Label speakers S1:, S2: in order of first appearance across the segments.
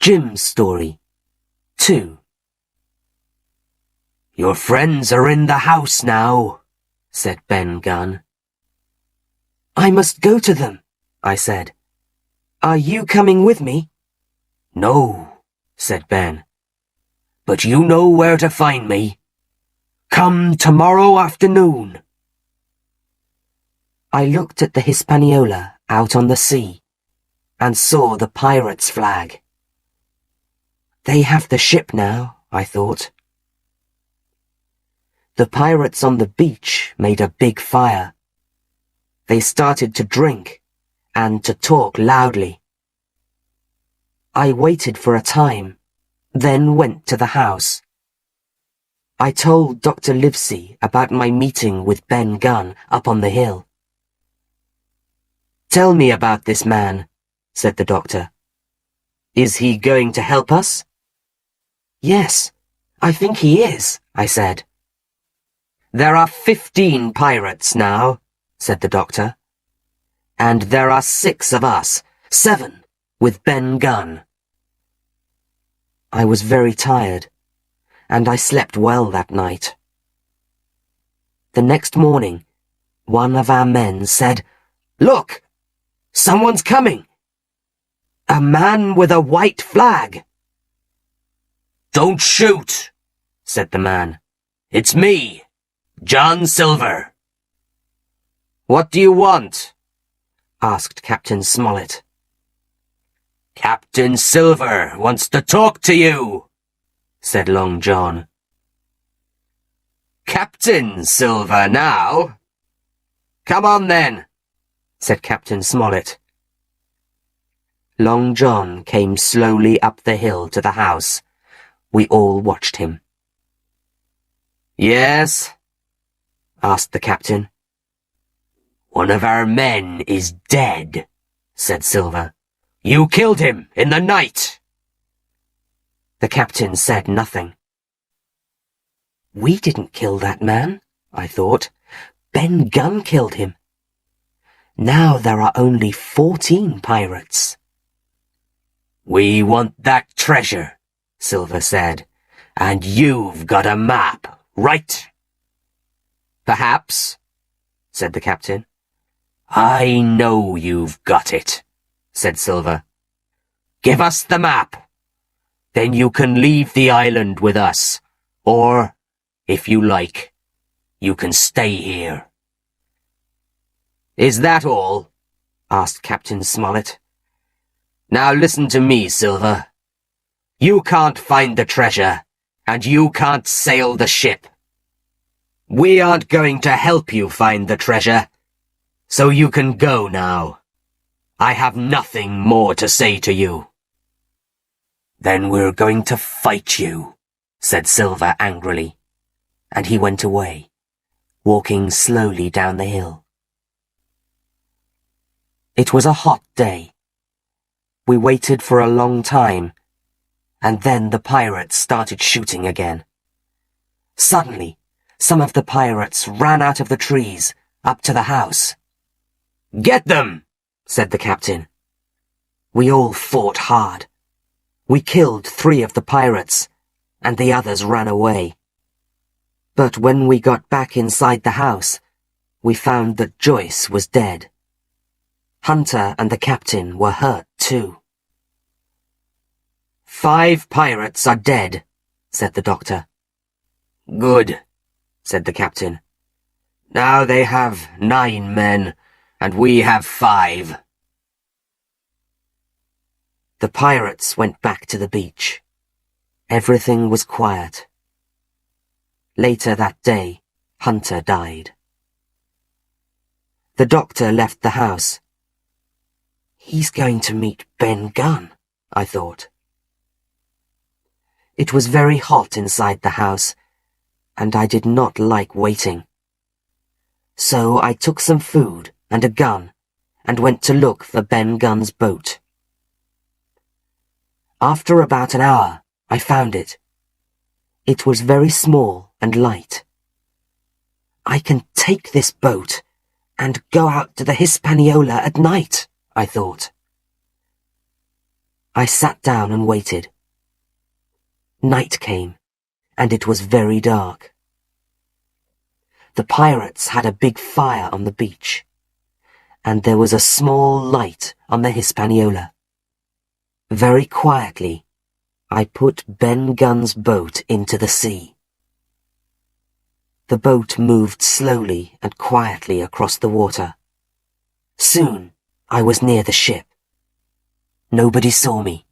S1: Jim's Story 2. "Your friends are in the house now," said Ben Gunn. "I must go to them," I said. "Are you coming with me?" "No," said Ben. "But you know where to find me. Come tomorrow afternoon." I looked at the Hispaniola out on the sea and saw the pirates' flag. They have the ship now, I thought. The pirates on the beach made a big fire. They started to drink and to talk loudly. I waited for a time, then went to the house. I told Dr. Livesey about my meeting with Ben Gunn up on the hill. "Tell me about this man," said the doctor. "Is he going to help us?" "Yes, I think he is," I said. "There are 15 pirates now," said the doctor. "And there are 6 of us, 7 with Ben Gunn." I was very tired, and I slept well that night. The next morning, one of our men said, "Look! Someone's coming! A man with a white flag!" "Don't shoot," said the man. "It's me, John Silver." "What do you want?" asked Captain Smollett. "Captain Silver wants to talk to you," said Long John. "Captain Silver now? Come on then," said Captain Smollett. Long John came slowly up the hill to the house. We all watched him. "Yes?" asked the captain. "One of our men is dead," said Silver. "You killed him in the night." The captain said nothing. We didn't kill that man, I thought. Ben Gunn killed him. Now there are only 14 pirates. "We want that treasure," Silver said, "and you've got a map, right?" "Perhaps," said the captain. "I know you've got it," said Silver. "Give us the map. Then you can leave the island with us, or, if you like, you can stay here." "Is that all?" asked Captain Smollett. "Now listen to me, Silver. You can't find the treasure, and you can't sail the ship. We aren't going to help you find the treasure, so you can go now. I have nothing more to say to you." "Then we're going to fight you," said Silver angrily, and he went away, walking slowly down the hill. It was a hot day. We waited for a long time, and then the pirates started shooting again. Suddenly, some of the pirates ran out of the trees up to the house. "Get them!" said the captain. We all fought hard. We killed 3 of the pirates, and the others ran away. But when we got back inside the house, we found that Joyce was dead. Hunter and the captain were hurt too. "5 pirates are dead," said the doctor. "Good," said the captain. "Now they have 9 men, and we have 5. The pirates went back to the beach. Everything was quiet. Later that day, Hunter died. The doctor left the house. He's going to meet Ben Gunn, I thought. It was very hot inside the house, and I did not like waiting. So I took some food and a gun and went to look for Ben Gunn's boat. After about an hour, I found it. It was very small and light. I can take this boat and go out to the Hispaniola at night, I thought. I sat down and waited. Night came, and it was very dark. The pirates had a big fire on the beach, and there was a small light on the Hispaniola. Very quietly, I put Ben Gunn's boat into the sea. The boat moved slowly and quietly across the water. Soon, I was near the ship. Nobody saw me.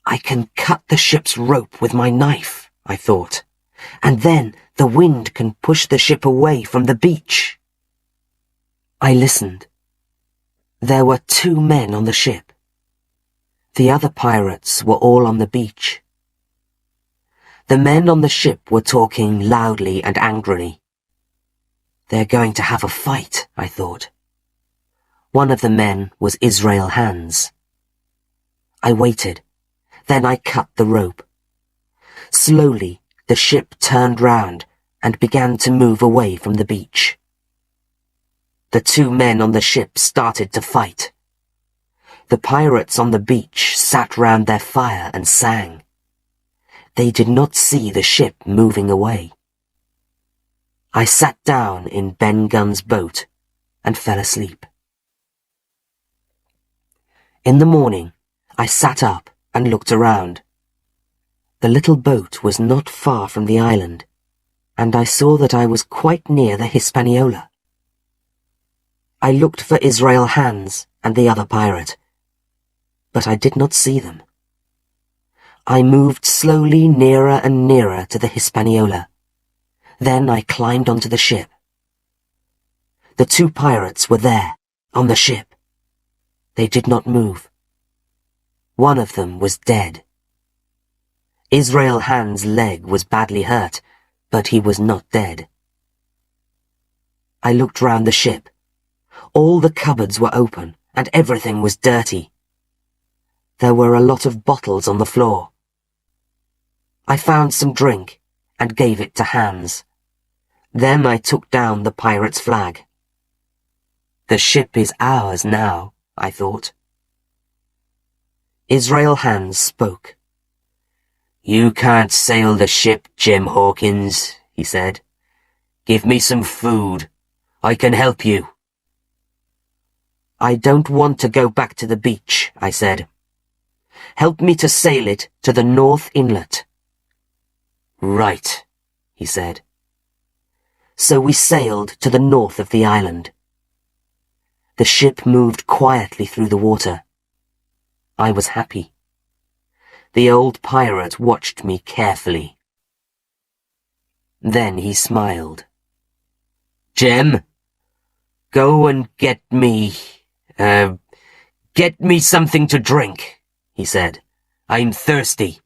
S1: I can cut the ship's rope with my knife, I thought, and then the wind can push the ship away from the beach. I listened. There were 2 men on the ship. The other pirates were all on the beach. The men on the ship were talking loudly and angrily. They're going to have a fight, I thought. One of the men was Israel Hands. I waited. Then I cut the rope. Slowly, the ship turned round and began to move away from the beach. The 2 men on the ship started to fight. The pirates on the beach sat round their fire and sang. They did not see the ship moving away. I sat down in Ben Gunn's boat and fell asleep. In the morning, I sat up and looked around. The little boat was not far from the island, and I saw that I was quite near the Hispaniola. I looked for Israel Hands and the other pirate, but I did not see them. I moved slowly nearer and nearer to the Hispaniola. Then I climbed onto the ship. The 2 pirates were there, on the ship. They did not move. One of them was dead. Israel Hands' leg was badly hurt, but he was not dead. I looked round the ship. All the cupboards were open, and everything was dirty. There were a lot of bottles on the floor. I found some drink and gave it to Hands. Then I took down the pirate's flag. The ship is ours now, I thought. Israel Hands spoke. "You can't sail the ship, Jim Hawkins," he said. "Give me some food. I can help you." "I don't want to go back to the beach," I said. "Help me to sail it to the North Inlet." "Right," he said. So we sailed to the north of the island. The ship moved quietly through the water. I was happy. The old pirate watched me carefully. Then he smiled. "Jem, go and get me something to drink," he said. "I'm thirsty."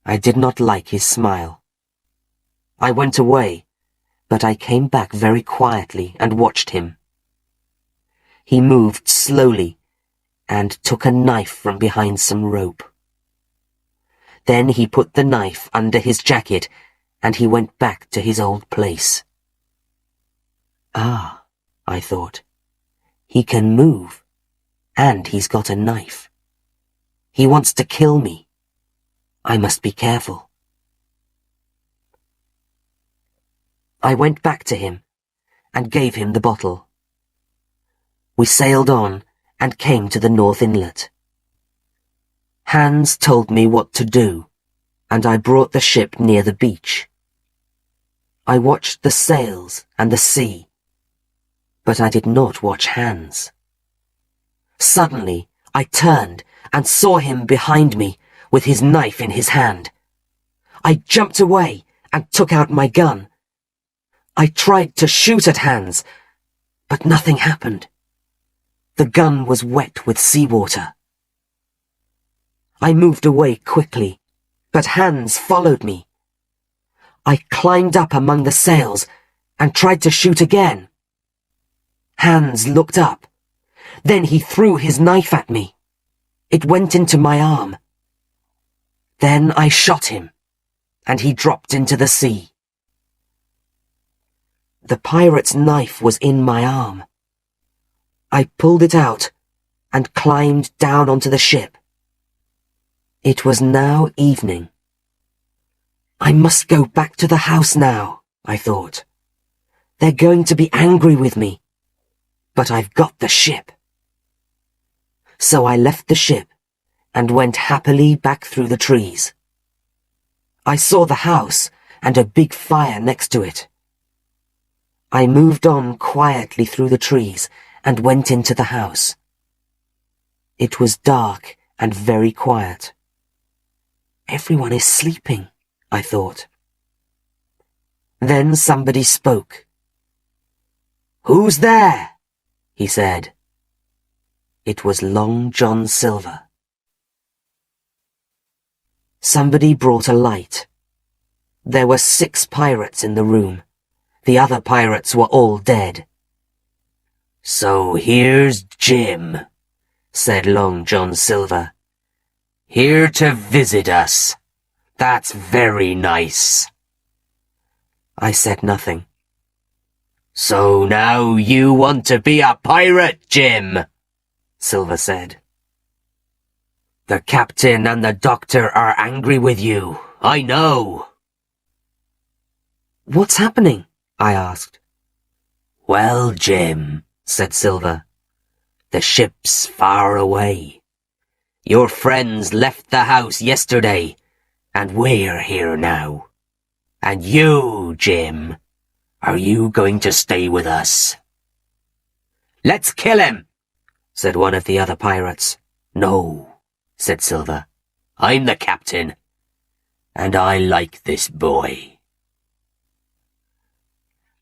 S1: I did not like his smile. I went away, but I came back very quietly and watched him. He moved slowly and took a knife from behind some rope. Then he put the knife under his jacket and he went back to his old place. Ah, I thought, he can move, and he's got a knife. He wants to kill me. I must be careful. I went back to him and gave him the bottle. We sailed on and came to the North Inlet. Hands told me what to do, and I brought the ship near the beach. I watched the sails and the sea, but I did not watch Hands. Suddenly, I turned and saw him behind me with his knife in his hand. I jumped away and took out my gun. I tried to shoot at Hands, but nothing happened. The gun was wet with seawater. I moved away quickly, but Hands followed me. I climbed up among the sails and tried to shoot again. Hands looked up. Then he threw his knife at me. It went into my arm. Then I shot him, and he dropped into the sea. The pirate's knife was in my arm. I pulled it out, and climbed down onto the ship. It was now evening. I must go back to the house now, I thought. They're going to be angry with me. But I've got the ship. So I left the ship and went happily back through the trees. I saw the house and a big fire next to it. I moved on quietly through the trees and went into the house. It was dark and very quiet. Everyone is sleeping, I thought. Then somebody spoke. "Who's there?" he said. It was Long John Silver. Somebody brought a light. There were 6 pirates in the room. The other pirates were all dead. "So here's Jim," said Long John Silver. "Here to visit us. That's very nice." I said nothing. "So now you want to be a pirate, Jim?" Silver said. "The captain and the doctor are angry with you, I know." "What's happening?" I asked. "Well, Jim," said Silver, "the ship's far away. Your friends left the house yesterday, and we're here now. And you, Jim, are you going to stay with us?" "Let's kill him," said one of the other pirates. "No," said Silver. "I'm the captain, and I like this boy."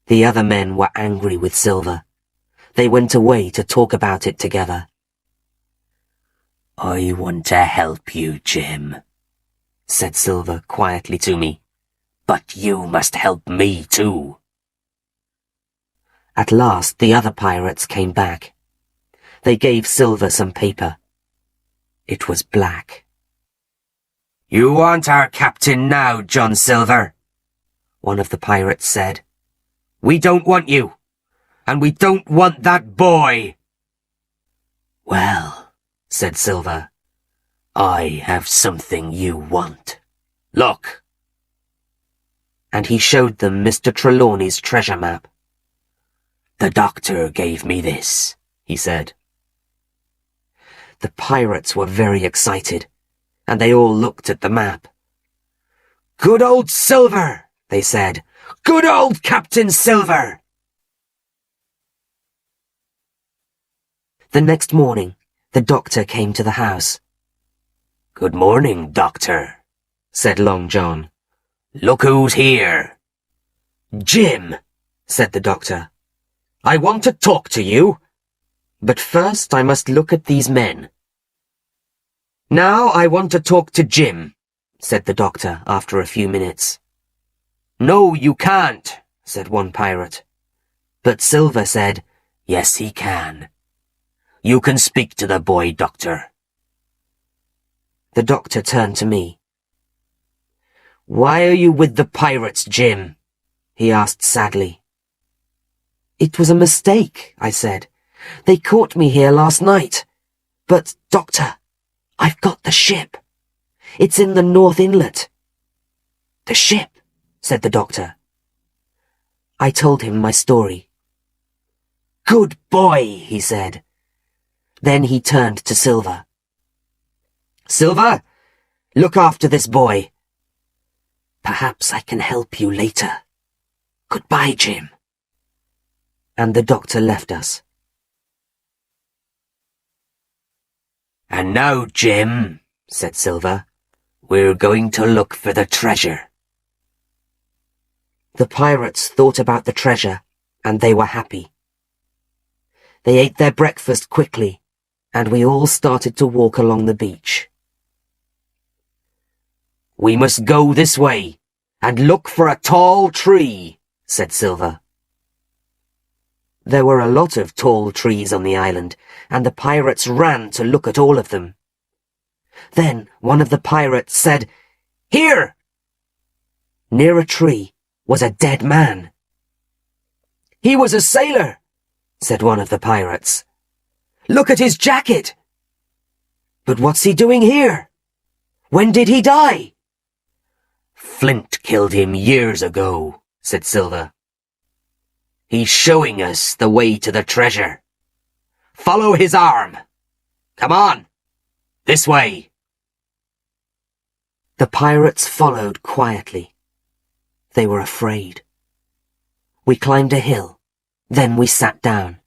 S1: The other men were angry with Silver. They went away to talk about it together. "I want to help you, Jim," said Silver quietly to me. "But you must help me too." At last the other pirates came back. They gave Silver some paper. It was black. "You aren't our captain now, John Silver," one of the pirates said. "We don't want you, and we don't want that boy." "Well," said Silver, "I have something you want. Look." And he showed them Mr. Trelawney's treasure map. "The doctor gave me this," he said. The pirates were very excited, and they all looked at the map. "Good old Silver," they said. "Good old Captain Silver." The next morning, the doctor came to the house. "Good morning, Doctor," said Long John. "Look who's here." "Jim," said the doctor. "I want to talk to you. But first I must look at these men." "Now I want to talk to Jim," said the doctor after a few minutes. "No, you can't," said one pirate. But Silver said, "Yes, he can. You can speak to the boy, Doctor." The doctor turned to me. "Why are you with the pirates, Jim?" he asked sadly. "It was a mistake," I said. "They caught me here last night. But, Doctor, I've got the ship. It's in the North Inlet." "The ship?" said the doctor. I told him my story. "Good boy," he said. Then he turned to Silver. "Silver, look after this boy. Perhaps I can help you later. Goodbye, Jim." And the doctor left us. "And now, Jim," said Silver, "we're going to look for the treasure." The pirates thought about the treasure, and they were happy. They ate their breakfast quickly, and we all started to walk along the beach. "We must go this way, and look for a tall tree," said Silver. There were a lot of tall trees on the island, and the pirates ran to look at all of them. Then one of the pirates said, "Here!" Near a tree was a dead man. "He was a sailor," said one of the pirates. Look at his jacket! But what's he doing here? When did he die? Flint killed him years ago, said Silver. He's showing us the way to the treasure. Follow his arm. Come on, this way. The pirates followed quietly. They were afraid. We climbed a hill, then we sat down.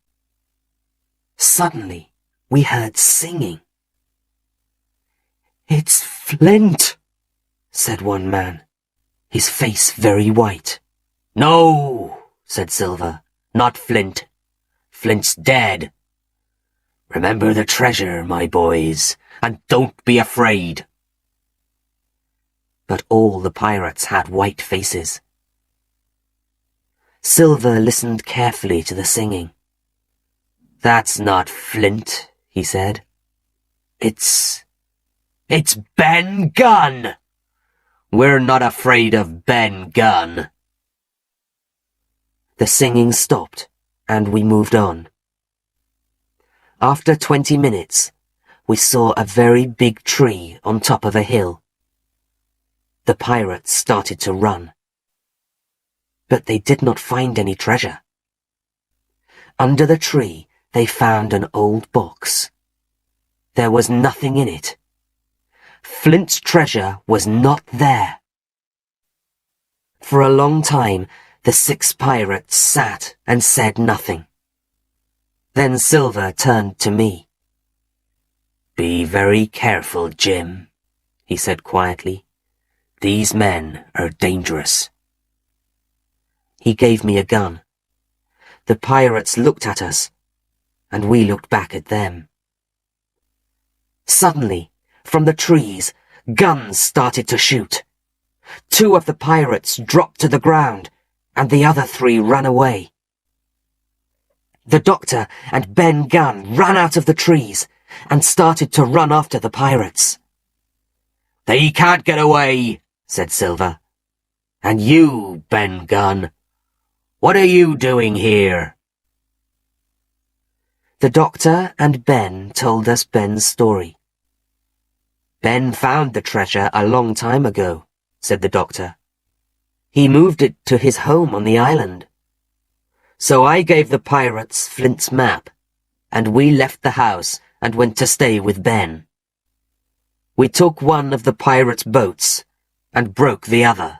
S1: Suddenly, we heard singing. It's Flint, said one man, his face very white. No, said Silver, not Flint. Flint's dead. Remember the treasure, my boys, and don't be afraid. But all the pirates had white faces. Silver listened carefully to the singing. That's not Flint, he said. It's Ben Gunn! We're not afraid of Ben Gunn. The singing stopped, and we moved on. After 20 minutes, we saw a very big tree on top of a hill. The pirates started to run. But they did not find any treasure. Under the tree, they found an old box. There was nothing in it. Flint's treasure was not there. For a long time, the 6 pirates sat and said nothing. Then Silver turned to me. Be very careful, Jim, he said quietly. These men are dangerous. He gave me a gun. The pirates looked at us, and we looked back at them. Suddenly, from the trees, guns started to shoot. 2 of the pirates dropped to the ground, and the other 3 ran away. The doctor and Ben Gunn ran out of the trees and started to run after the pirates. They can't get away, said Silver. And you, Ben Gunn, what are you doing here? The doctor and Ben told us Ben's story. Ben found the treasure a long time ago, said the doctor. He moved it to his home on the island. So I gave the pirates Flint's map, and we left the house and went to stay with Ben. We took one of the pirates' boats and broke the other.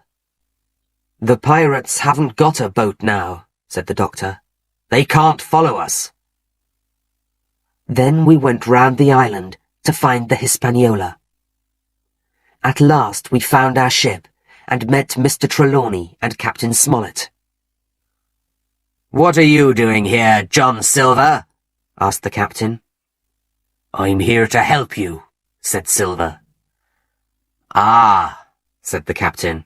S1: The pirates haven't got a boat now, said the doctor. They can't follow us. Then we went round the island to find the Hispaniola. At last we found our ship and met Mr. Trelawney and Captain Smollett. What are you doing here, John Silver? Asked the captain. I'm here to help you, said Silver. Ah, said the captain.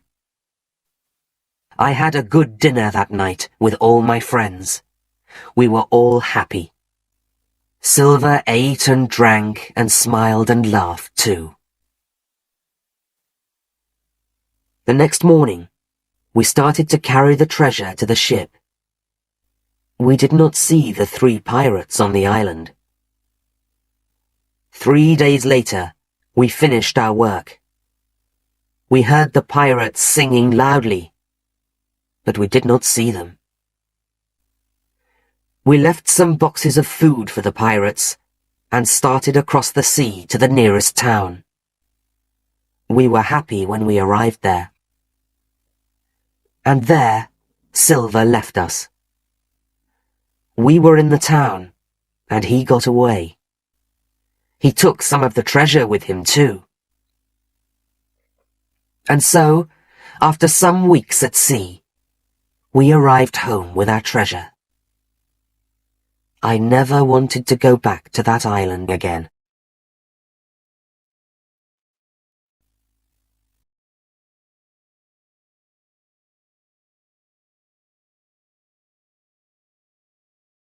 S1: I had a good dinner that night with all my friends. We were all happy. Silver ate and drank and smiled and laughed too. The next morning, we started to carry the treasure to the ship. We did not see the 3 pirates on the island. 3 days later, we finished our work. We heard the pirates singing loudly, but we did not see them. We left some boxes of food for the pirates and started across the sea to the nearest town. We were happy when we arrived there. And there, Silver left us. We were in the town, and he got away. He took some of the treasure with him too. And so, after some weeks at sea, we arrived home with our treasure. I never wanted to go back to that island again.